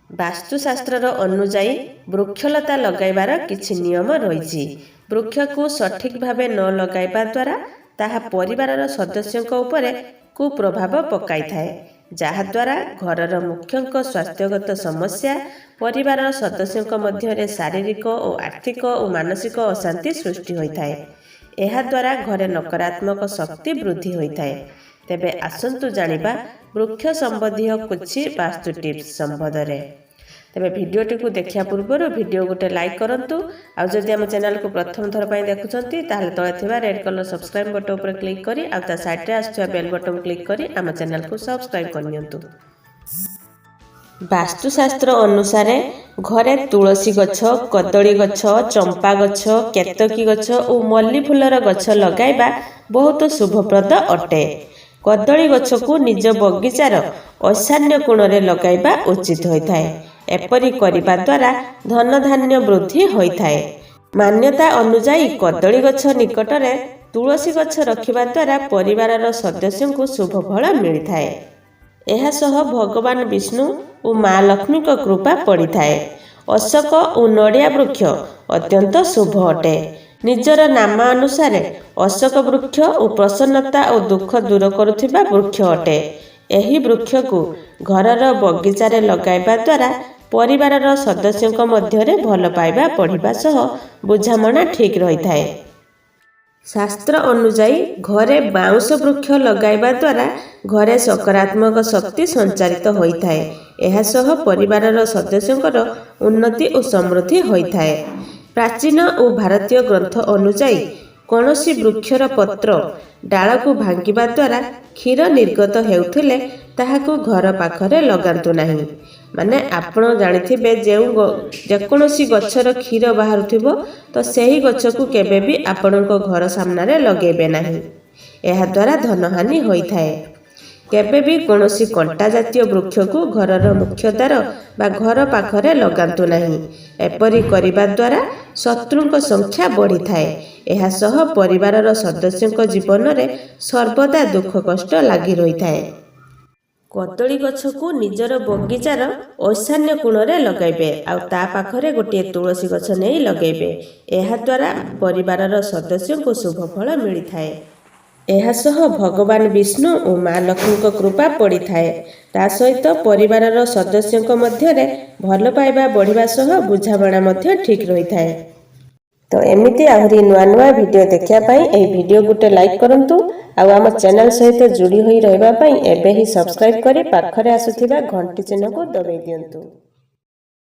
ବାସ୍ତୁଶାସ୍ତ୍ରର ଅନୁଯାୟୀ ବୃକ୍ଷଲତା ଲଗାଇବାର କିଛି ନିୟମ ରହିଛି। ବୃକ୍ଷକୁ ସଠିକ୍ ଭାବେ ନ ଲଗାଇବା ଦ୍ୱାରା ତାହା ପରିବାରର ସଦସ୍ୟଙ୍କ ଉପରେ କୁପ୍ରଭାବ ପକାଇଥାଏ, ଯାହାଦ୍ୱାରା ଘରର ମୁଖ୍ୟଙ୍କ ସ୍ୱାସ୍ଥ୍ୟଗତ ସମସ୍ୟା, ପରିବାରର ସଦସ୍ୟଙ୍କ ମଧ୍ୟରେ ଶାରୀରିକ ଓ ଆର୍ଥିକ ଓ ମାନସିକ ଅଶାନ୍ତି ସୃଷ୍ଟି ହୋଇଥାଏ। ଏହାଦ୍ୱାରା ଘରେ ନକାରାତ୍ମକ ଶକ୍ତି ବୃଦ୍ଧି ହୋଇଥାଏ। ତେବେ ଆସନ୍ତୁ ଜାଣିବା ବୃକ୍ଷ ସମ୍ବନ୍ଧୀୟ କିଛି ବାସ୍ତୁ ଟିପ୍ସ ସମ୍ବନ୍ଧରେ। ତେବେ ଭିଡ଼ିଓଟିକୁ ଦେଖିବା ପୂର୍ବରୁ ଭିଡ଼ିଓ ଗୋଟେ ଲାଇକ୍ କରନ୍ତୁ। ଆଉ ଯଦି ଆମ ଚ୍ୟାନେଲକୁ ପ୍ରଥମ ଥର ପାଇଁ ଦେଖୁଛନ୍ତି ତାହେଲେ ତଳେ ଥିବା ରେଡ୍ କଲର ସବସ୍କ୍ରାଇବ୍ ବଟନ୍ ଉପରେ କ୍ଲିକ୍ କରି ଆଉ ତା ସାଇଡ଼୍ରେ ଆସୁଥିବା ବେଲ୍ ବଟନ୍ କ୍ଲିକ୍ କରି ଆମ ଚ୍ୟାନେଲକୁ ସବସ୍କ୍ରାଇବ୍ କରିନିଅନ୍ତୁ। ବାସ୍ତୁଶାସ୍ତ୍ର ଅନୁସାରେ ଘରେ ତୁଳସୀ ଗଛ, କଦଳୀ ଗଛ, ଚମ୍ପା ଗଛ, କେତକୀ ଗଛ ଓ ମଲ୍ଲି ଫୁଲର ଗଛ ଲଗାଇବା ବହୁତ ଶୁଭପ୍ରଦ ଅଟେ। କଦଳୀ ଗଛକୁ ନିଜ ବଗିଚାର ଈଶାନ୍ୟ କୋଣରେ ଲଗାଇବା ଉଚିତ ହୋଇଥାଏ। ଏପରି କରିବା ଦ୍ୱାରା ଧନଧାନ୍ୟ ବୃଦ୍ଧି ହୋଇଥାଏ। ମାନ୍ୟତା ଅନୁଯାୟୀ କଦଳୀ ଗଛ ନିକଟରେ ତୁଳସୀ ଗଛ ରଖିବା ଦ୍ୱାରା ପରିବାରର ସଦସ୍ୟଙ୍କୁ ଶୁଭ ଫଳ ମିଳିଥାଏ। ଏହା ସହ ଭଗବାନ ବିଷ୍ଣୁ ଓ ମା ଲକ୍ଷ୍ମୀଙ୍କ କୃପା ପଡ଼ିଥାଏ। ଅଶୋକ ଓ ନଡ଼ିଆ ବୃକ୍ଷ ଅତ୍ୟନ୍ତ ଶୁଭ ଅଟେ। ନିଜର ନାମ ଅନୁସାରେ ଅଶୋକ ବୃକ୍ଷ ଓ ପ୍ରସନ୍ନତା ଓ ଦୁଃଖ ଦୂର କରୁଥିବା ବୃକ୍ଷ ଅଟେ। ଏହି ବୃକ୍ଷକୁ ଘରର ବଗିଚାରେ ଲଗାଇବା ଦ୍ୱାରା ପରିବାରର ସଦସ୍ୟଙ୍କ ମଧ୍ୟରେ ଭଲ ପାଇବା ବଢ଼ିବା ସହ ବୁଝାମଣା ଠିକ୍ ରହିଥାଏ। ଶାସ୍ତ୍ର ଅନୁଯାୟୀ ଘରେ ବାଉଁଶ ବୃକ୍ଷ ଲଗାଇବା ଦ୍ୱାରା ଘରେ ସକାରାତ୍ମକ ଶକ୍ତି ସଞ୍ଚାରିତ ହୋଇଥାଏ। ଏହା ସହ ପରିବାରର ସଦସ୍ୟଙ୍କର ଉନ୍ନତି ଓ ସମୃଦ୍ଧି ହୋଇଥାଏ। ପ୍ରାଚୀନ ଓ ଭାରତୀୟ ଗ୍ରନ୍ଥ ଅନୁଯାୟୀ କୌଣସି ବୃକ୍ଷର ପତ୍ର ଡାଳକୁ ଭାଙ୍ଗିବା ଦ୍ୱାରା କ୍ଷୀର ନିର୍ଗତ ହେଉଥିଲେ ତାହାକୁ ଘର ପାଖରେ ଲଗାନ୍ତୁ ନାହିଁ। ମାନେ ଆପଣ ଜାଣିଥିବେ ଯେକୌଣସି ଗଛର କ୍ଷୀର ବାହାରୁଥିବ ତ ସେହି ଗଛକୁ କେବେ ବି ଆପଣଙ୍କ ଘର ସାମ୍ନାରେ ଲଗାଇବେ ନାହିଁ। ଏହାଦ୍ୱାରା ଧନହାନି ହୋଇଥାଏ। କେବେ ବି କୌଣସି କଣ୍ଟା ଜାତୀୟ ବୃକ୍ଷକୁ ଘରର ମୁଖ୍ୟ ଦ୍ୱାର ବା ଘର ପାଖରେ ଲଗାନ୍ତୁ ନାହିଁ। ଏପରି କରିବା ଦ୍ୱାରା ଶତ୍ରୁଙ୍କ ସଂଖ୍ୟା ବଢ଼ିଥାଏ। ଏହା ସହ ପରିବାରର ସଦସ୍ୟଙ୍କ ଜୀବନରେ ସର୍ବଦା ଦୁଃଖ କଷ୍ଟ ଲାଗି ରହିଥାଏ। କଦଳୀ ଗଛକୁ ନିଜର ବଗିଚାର ଈଶାନ୍ୟ କୋଣରେ ଲଗାଇବେ ଆଉ ତା ପାଖରେ ଗୋଟିଏ ତୁଳସୀ ଗଛ ନେଇ ଲଗାଇବେ। ଏହାଦ୍ୱାରା ପରିବାରର ସଦସ୍ୟଙ୍କୁ ଶୁଭ ଫଳ ମିଳିଥାଏ। ଏହା ସହ ଭଗବାନ ବିଷ୍ଣୁ ଓ ମା ଲକ୍ଷ୍ମୀଙ୍କ କୃପା ପଡ଼ିଥାଏ। ତା ସହିତ ପରିବାରର ସଦସ୍ୟଙ୍କ ମଧ୍ୟରେ ଭଲ ପାଇବା ବଢ଼ିବା ସହ ବୁଝାମଣା ମଧ୍ୟ ଠିକ୍ ରହିଥାଏ। ତ ଏମିତି ଆହୁରି ନୂଆ ନୂଆ ଭିଡ଼ିଓ ଦେଖିବା ପାଇଁ ଏହି ଭିଡ଼ିଓ ଗୋଟେ ଲାଇକ୍ କରନ୍ତୁ ଆଉ ଆମ ଚ୍ୟାନେଲ ସହିତ ଯୋଡ଼ି ହୋଇ ରହିବା ପାଇଁ ଏବେ ହିଁ ସବସ୍କ୍ରାଇବ୍ କରି ପାଖରେ ଆସୁଥିବା ଘଣ୍ଟି ଚିହ୍ନକୁ ଦବାଇ ଦିଅନ୍ତୁ।